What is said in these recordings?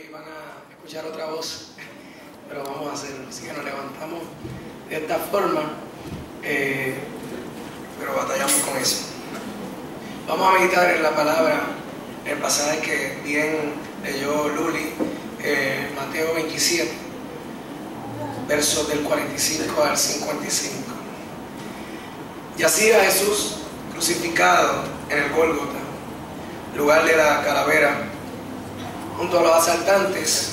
y van a escuchar otra voz, pero vamos a hacerlo. Así que nos levantamos de esta forma, pero batallamos con eso. Vamos a meditar en la palabra, el pasaje que bien leyó Luli, Mateo 27, versos del 45 al 55. Yacía Jesús crucificado en el Gólgota, lugar de la calavera, junto a los asaltantes.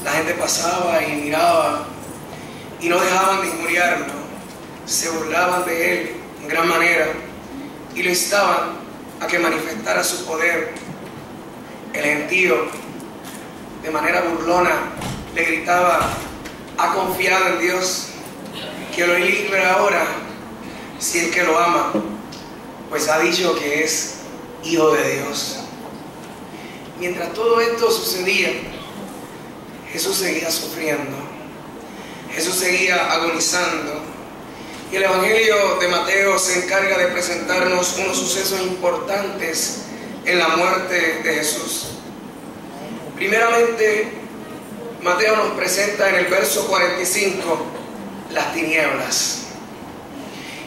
La gente pasaba y miraba y no dejaban de injuriarlo, se burlaban de él en gran manera y lo instaban a que manifestara su poder. El gentío, de manera burlona, le gritaba: ¿ha confiado en Dios, que lo libre ahora, si es que lo ama? Pues ha dicho que es hijo de Dios. Mientras todo esto sucedía, Jesús seguía sufriendo, Jesús seguía agonizando. Y el Evangelio de Mateo se encarga de presentarnos unos sucesos importantes en la muerte de Jesús. Primeramente, Mateo nos presenta en el verso 45 las tinieblas.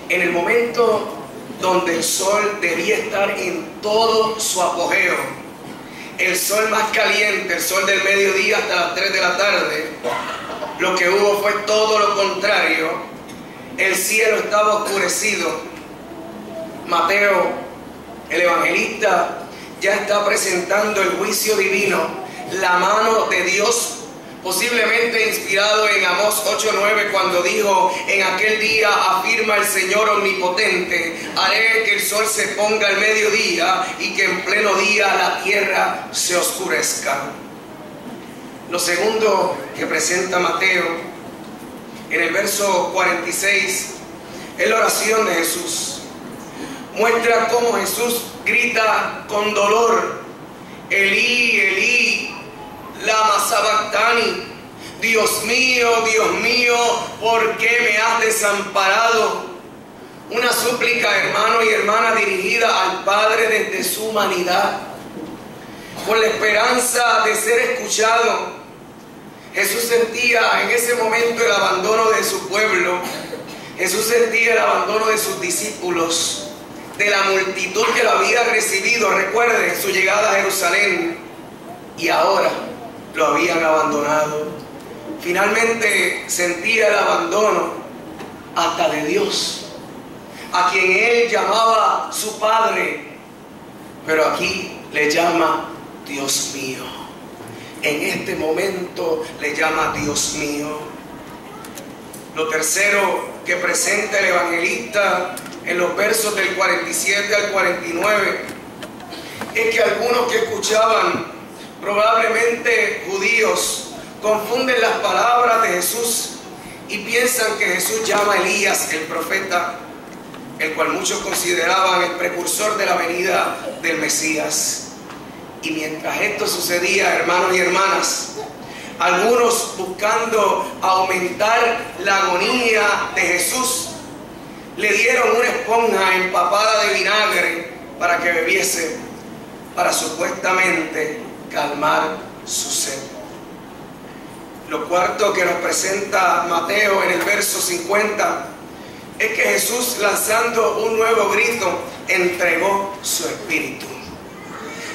En el momento donde el sol debía estar en todo su apogeo, el sol más caliente, el sol del mediodía hasta las 3 de la tarde, lo que hubo fue todo lo contrario. El cielo estaba oscurecido. Mateo, el evangelista, ya está presentando el juicio divino, la mano de Dios, posiblemente inspirado en Amós 8:9, cuando dijo: en aquel día afirma el Señor omnipotente, haré que el sol se ponga al mediodía y que en pleno día la tierra se oscurezca. Lo segundo que presenta Mateo en el verso 46 es la oración de Jesús. Muestra cómo Jesús grita con dolor: Elí, Elí, lama sabactani, Dios mío, ¿por qué me has desamparado? Una súplica, hermano y hermana, dirigida al Padre desde su humanidad, con la esperanza de ser escuchado. Jesús sentía en ese momento el abandono de su pueblo. Jesús sentía el abandono de sus discípulos, de la multitud que lo había recibido, recuerden, su llegada a Jerusalén, y ahora lo habían abandonado. Finalmente sentía el abandono hasta de Dios, a quien él llamaba su Padre, pero aquí le llama Dios mío. En este momento le llama Dios mío. Lo tercero que presenta el evangelista en los versos del 47 al 49 es que algunos que escuchaban, probablemente judíos, confunden las palabras de Jesús y piensan que Jesús llama a Elías, el profeta, el cual muchos consideraban el precursor de la venida del Mesías. Y mientras esto sucedía, hermanos y hermanas, algunos, buscando aumentar la agonía de Jesús, le dieron una esponja empapada de vinagre para que bebiese, para supuestamente calmar su sed. Lo cuarto que nos presenta Mateo en el verso 50 es que Jesús, lanzando un nuevo grito, entregó su espíritu.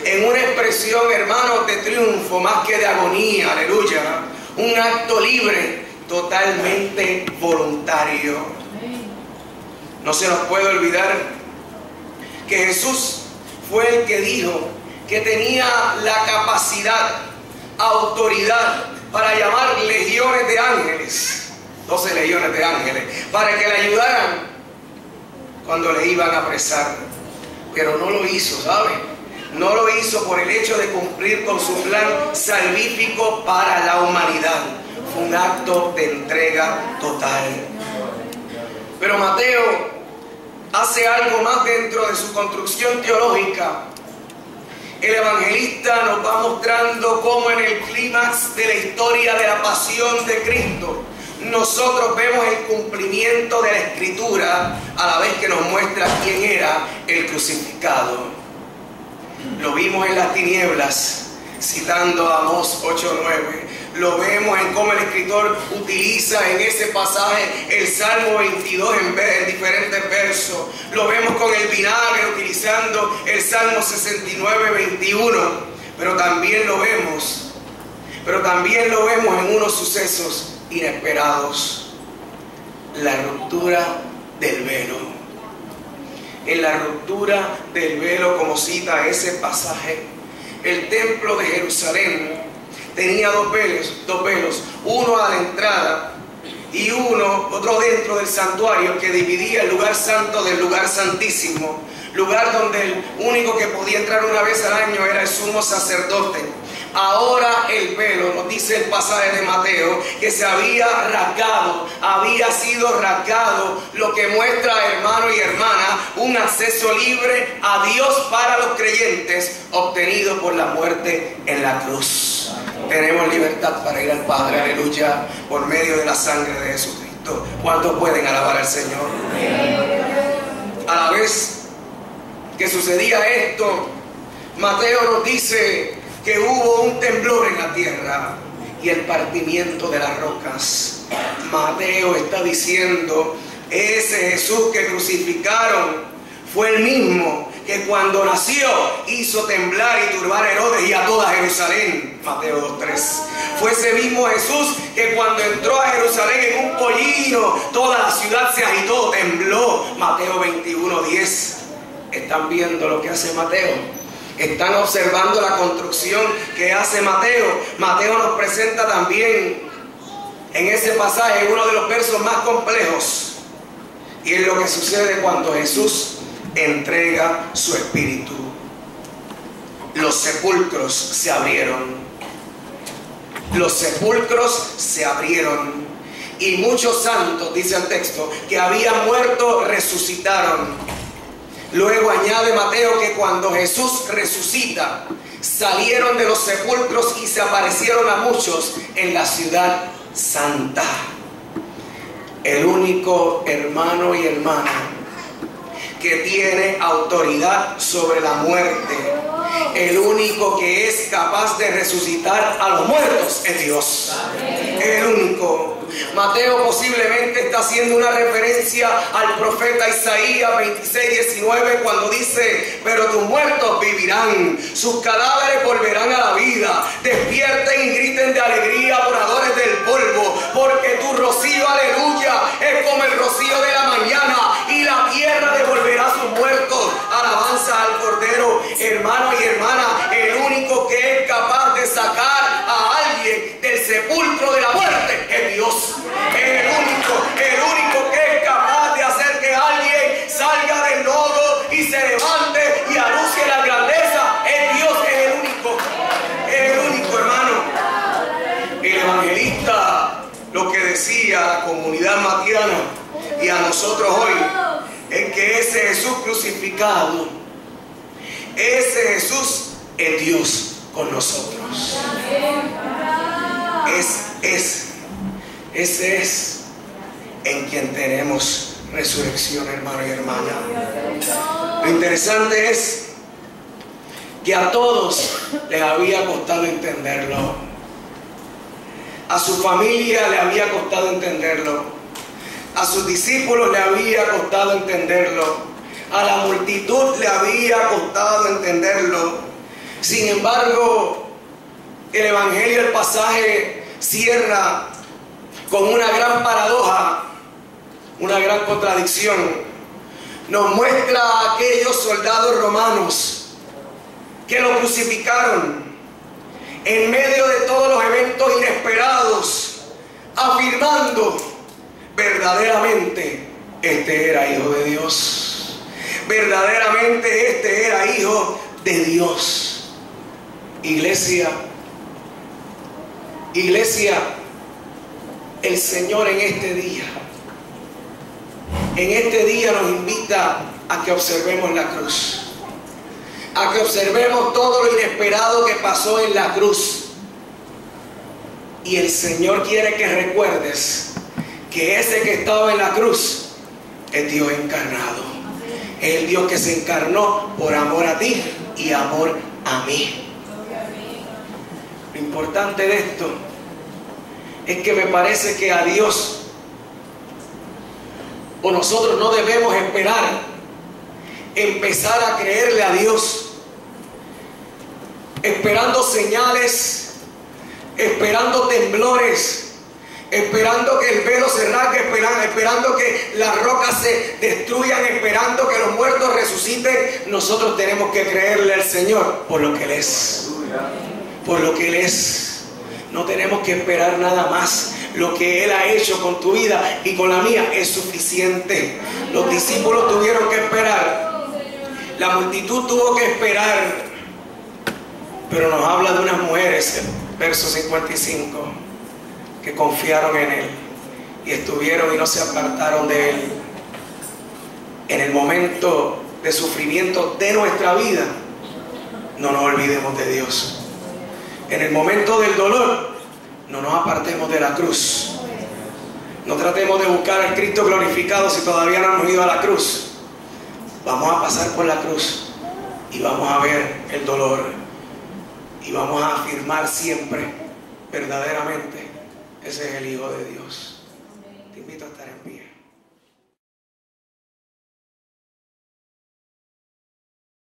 En una expresión, hermanos, de triunfo más que de agonía, aleluya, un acto libre, totalmente voluntario. No se nos puede olvidar que Jesús fue el que dijo que tenía la capacidad, autoridad para llamar legiones de ángeles, 12 legiones de ángeles, para que le ayudaran cuando le iban a apresar. Pero no lo hizo, ¿sabe? No lo hizo por el hecho de cumplir con su plan salvífico para la humanidad. Fue un acto de entrega total. Pero Mateo hace algo más dentro de su construcción teológica. El evangelista nos va mostrando cómo en el clímax de la historia de la pasión de Cristo, nosotros vemos el cumplimiento de la Escritura, a la vez que nos muestra quién era el crucificado. Lo vimos en las tinieblas, citando a Amós 8:9. Lo vemos en cómo el escritor utiliza en ese pasaje el Salmo 22 en diferentes versos. Lo vemos con el vinagre utilizando el Salmo 69:21. Pero también lo vemos en unos sucesos inesperados. La ruptura del velo. En la ruptura del velo, como cita ese pasaje, el templo de Jerusalén tenía dos velos, uno a la entrada y otro dentro del santuario, que dividía el lugar santo del lugar santísimo, lugar donde el único que podía entrar una vez al año era el sumo sacerdote. Ahora el velo, nos dice el pasaje de Mateo, que se había sido rasgado, lo que muestra, hermano y hermana, un acceso libre a Dios para los creyentes, obtenido por la muerte en la cruz. Tenemos libertad para ir al Padre, aleluya, por medio de la sangre de Jesucristo. ¿Cuántos pueden alabar al Señor? A la vez que sucedía esto, Mateo nos dice que hubo un temblor en la tierra y el partimiento de las rocas. Mateo está diciendo, ese Jesús que crucificaron fue el mismo que cuando nació hizo temblar y turbar a Herodes y a toda Jerusalén. Mateo 2:3. Fue ese mismo Jesús que cuando entró a Jerusalén en un pollino, toda la ciudad se agitó, tembló. Mateo 21:10. ¿Están viendo lo que hace Mateo? Están observando la construcción que hace Mateo. Mateo nos presenta también en ese pasaje uno de los versos más complejos. Y es lo que sucede cuando Jesús entrega su espíritu. Los sepulcros se abrieron. Los sepulcros se abrieron. Y muchos santos, dice el texto, que habían muerto, resucitaron. Luego añade Mateo que cuando Jesús resucita, salieron de los sepulcros y se aparecieron a muchos en la ciudad santa. El único hermano y hermana que tiene autoridad sobre la muerte, el único que es capaz de resucitar a los muertos es Dios. El único. Mateo posiblemente está haciendo una referencia al profeta Isaías 26:19, cuando dice: pero tus muertos vivirán, sus cadáveres volverán a la vida. Despierten y griten de alegría, adoradores del polvo, porque tu rocío, aleluya, es como el rocío de la mañana, y la tierra devolverá sus muertos. Alabanza al Cordero. Hermano y hermana, el único que es capaz de sacar a alguien del sepulcro de la muerte es Dios. El único que es capaz de hacer que alguien salga del lodo y se levante y anuncie la grandeza es Dios. Es el único, hermano. El evangelista lo que decía a la comunidad matiana y a nosotros hoy es que ese Jesús crucificado, ese Jesús es Dios con nosotros. Ese es en quien tenemos resurrección, hermano y hermana. Lo interesante es que a todos les había costado entenderlo. A su familia le había costado entenderlo. A sus discípulos le había costado entenderlo. A la multitud le había costado entenderlo. Sin embargo, el evangelio, el pasaje cierra con una gran paradoja, una gran contradicción. Nos muestra a aquellos soldados romanos que lo crucificaron en medio de todos los eventos inesperados, afirmando: verdaderamente este era hijo de Dios, verdaderamente este era hijo de Dios. Iglesia, el Señor en este día nos invita a que observemos la cruz, a que observemos todo lo inesperado que pasó en la cruz. Y el Señor quiere que recuerdes que ese que estaba en la cruz es Dios encarnado. Es el Dios que se encarnó por amor a ti y amor a mí. Lo importante de esto es que me parece que a Dios, o nosotros no debemos esperar empezar a creerle a Dios esperando señales, esperando temblores, esperando que el velo se rasgue, esperando que las rocas se destruyan, esperando que los muertos resuciten. Nosotros tenemos que creerle al Señor por lo que Él es, por lo que Él es. No tenemos que esperar nada más. Lo que Él ha hecho con tu vida y con la mía es suficiente. Los discípulos tuvieron que esperar, la multitud tuvo que esperar, pero nos habla de unas mujeres, verso 55, que confiaron en Él y estuvieron y no se apartaron de Él. En el momento de sufrimiento de nuestra vida, no nos olvidemos de Dios. En el momento del dolor, no nos apartemos de la cruz. No tratemos de buscar al Cristo glorificado si todavía no hemos ido a la cruz. Vamos a pasar por la cruz y vamos a ver el dolor y vamos a afirmar siempre, verdaderamente, ese es el Hijo de Dios. Te invito a estar en pie.